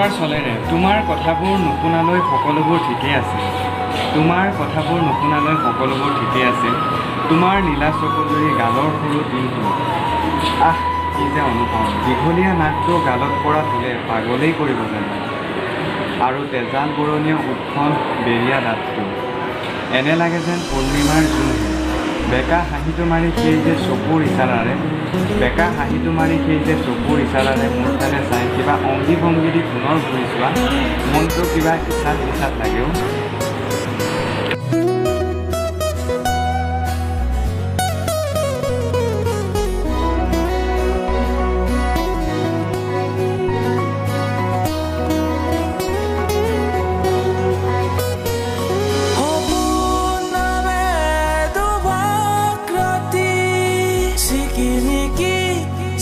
চলোৱাৰ চলেৰে তোমাৰ কথাবোৰ নুশুনালৈ সকলোবোৰ ঠিকেই আছিল। তোমাৰ কথাবোৰ নুশুনালৈ সকলোবোৰ ঠিকেই আছিল। তোমাৰ নীলা চকুজুৰি গালৰ সৰু দিনটো আহ কি যে অনুভৱ। দীঘলীয়া নাকটো গালত পৰা ধুলে পাগলেই কৰিব যেন আৰু তেজাল বৰণীয় উৎফল বেৰিয়া দাঁতটো এনে লাগে যেন পূৰ্ণিমাৰ জোনহে। বেকা হাঁহিটো মাৰি সেই যে চকুৰ ইচাৰাৰে মোৰ ফালে চাই কিবা অংগী ভংগী দি পুনৰ ঘূৰি চোৱা মনটো কিবা ইছাত লাগেও।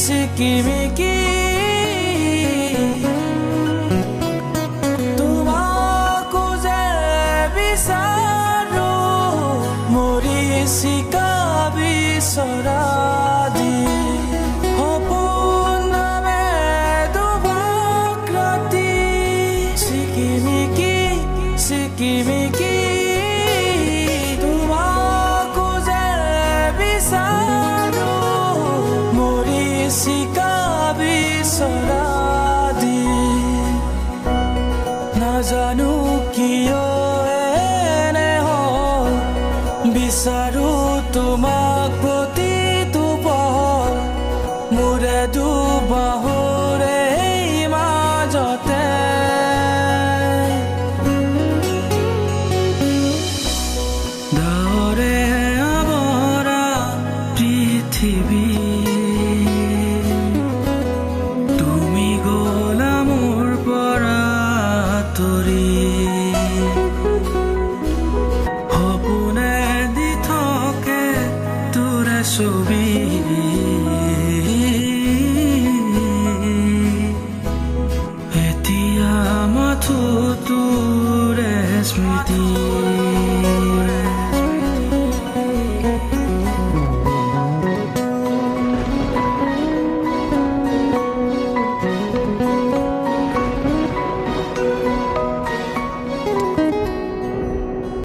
Sikimiki তোমাকো যে বিচাৰো মৰি চিকা বিচৰা দি সপোন নামে দুভাগ ৰাতি চিকিমিকি তোমাকো যে বিচাৰো মৰি চিকা বিচৰা দি নাজানো কিয় এনে হ'ল বিচাৰো তোমাক।